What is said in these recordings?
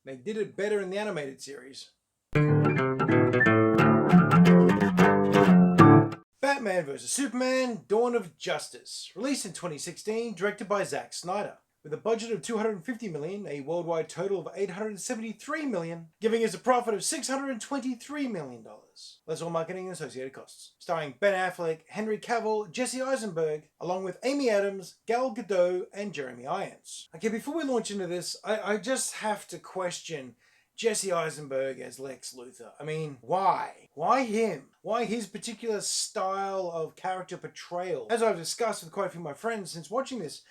They did it better in the animated series. Batman vs. Superman: Dawn of Justice, released in 2016, directed by Zack Snyder. With a budget of $250 million, a worldwide total of $873 million, giving us a profit of $623 million. Less all marketing and associated costs. Starring Ben Affleck, Henry Cavill, Jesse Eisenberg, along with Amy Adams, Gal Gadot, and Jeremy Irons. Okay, before we launch into this, I just have to question Jesse Eisenberg as Lex Luthor. I mean, why? Why him? Why his particular style of character portrayal? As I've discussed with quite a few of my friends since watching this,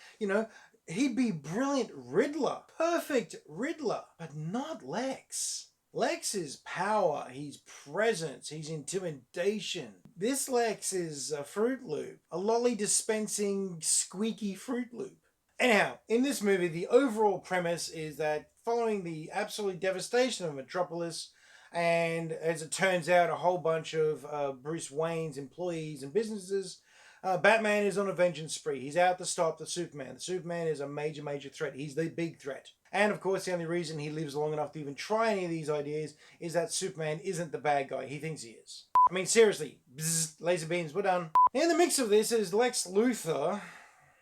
he'd be brilliant Riddler. Perfect Riddler. But not Lex. Lex's power, his presence, his intimidation. This Lex is a Fruit Loop. A lolly dispensing squeaky Fruit Loop. Anyhow, in this movie, the overall premise is that following the absolute devastation of Metropolis, and as it turns out, a whole bunch of Bruce Wayne's employees and businesses, Batman is on a vengeance spree. He's out to stop the Superman. The Superman is a major, major threat. He's the big threat. And of course, the only reason he lives long enough to even try any of these ideas is that Superman isn't the bad guy. He thinks he is. I mean, seriously, bzz, laser beams, we're done. In the mix of this is Lex Luthor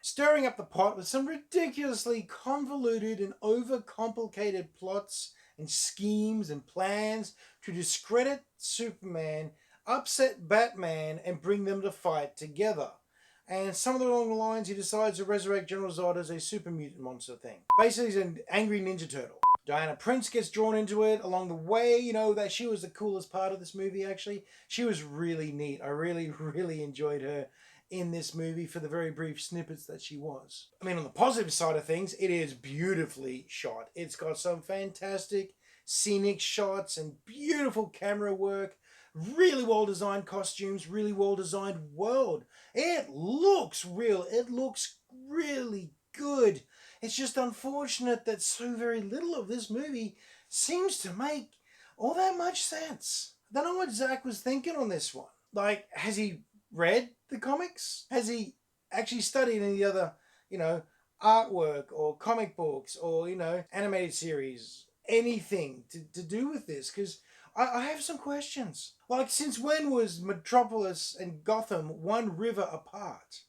stirring up the pot with some ridiculously convoluted and overcomplicated plots and schemes and plans to discredit Superman, upset Batman, and bring them to fight together. And some of the along the lines, he decides to resurrect General Zod as a super mutant monster thing. Basically, he's an angry Ninja Turtle. Diana Prince gets drawn into it along the way. That she was the coolest part of this movie, actually. She was really neat. I really, really enjoyed her in this movie for the very brief snippets that she was. I mean, on the positive side of things, it is beautifully shot. It's got some fantastic scenic shots and beautiful camera work. Really well-designed costumes, really well-designed world. It looks real. It looks really good. It's just unfortunate that so very little of this movie seems to make all that much sense. I don't know what Zack was thinking on this one. Like, has he read the comics? Has he actually studied any other, artwork or comic books or, animated series? Anything to do with this? Because I have some questions. Like, since when was Metropolis and Gotham one river apart?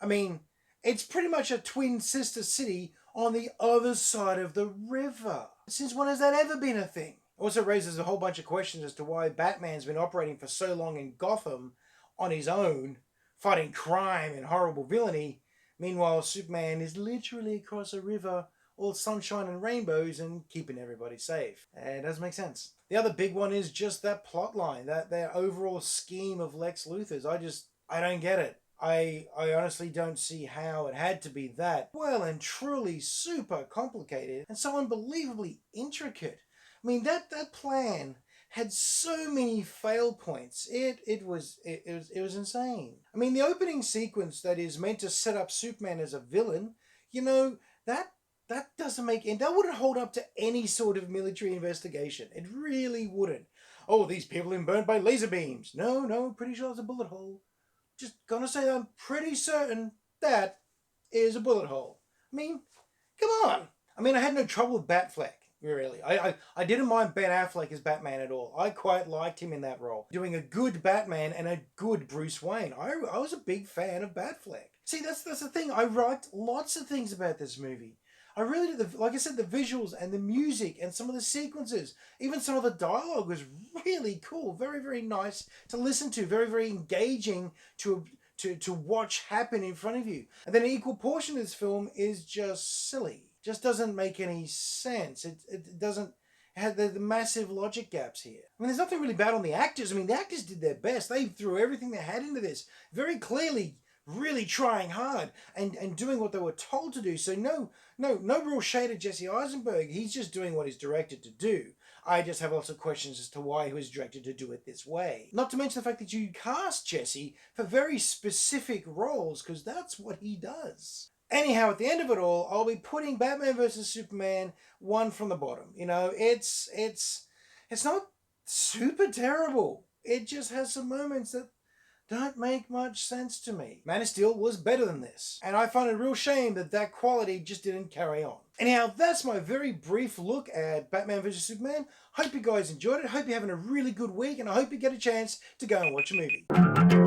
I mean, it's pretty much a twin sister city on the other side of the river. Since when has that ever been a thing? Also raises a whole bunch of questions as to why Batman's been operating for so long in Gotham on his own, fighting crime and horrible villainy. Meanwhile, Superman is literally across a river, all sunshine and rainbows, and keeping everybody safe. It doesn't make sense. The other big one is just that plot line, that their overall scheme of Lex Luthor's. I don't get it. I honestly don't see how it had to be that well and truly super complicated and so unbelievably intricate. I mean, that plan had so many fail points. It was insane. I mean, the opening sequence that is meant to set up Superman as a villain, that doesn't make that wouldn't hold up to any sort of military investigation. It really wouldn't. Oh, these people have been burned by laser beams. No, pretty sure it's a bullet hole. Just gonna say I'm pretty certain that is a bullet hole. I mean, come on. I mean, I had no trouble with Batfleck, really. I didn't mind Ben Affleck as Batman at all. I quite liked him in that role, doing a good Batman and a good Bruce Wayne. I was a big fan of Batfleck. See, that's the thing. I liked lots of things about this movie. I really did. Like I said, the visuals and the music and some of the sequences, even some of the dialogue was really cool. Very, very nice to listen to. Very, very engaging to watch happen in front of you. And then an equal portion of this film is just silly. Just doesn't make any sense. It doesn't have the massive logic gaps here. I mean, there's nothing really bad on the actors. I mean, the actors did their best. They threw everything they had into this. Very clearly, really trying hard and doing what they were told to do. So no real shade at Jesse Eisenberg. He's just doing what he's directed to do. I just have lots of questions as to why he was directed to do it this way. Not to mention the fact that you cast Jesse for very specific roles, because that's what he does. Anyhow, at the end of it all, I'll be putting Batman vs. Superman one from the bottom. It's not super terrible. It just has some moments that don't make much sense to me. Man of Steel was better than this, and I find it a real shame that that quality just didn't carry on. Anyhow, that's my very brief look at Batman vs Superman. Hope you guys enjoyed it. Hope you're having a really good week, and I hope you get a chance to go and watch a movie.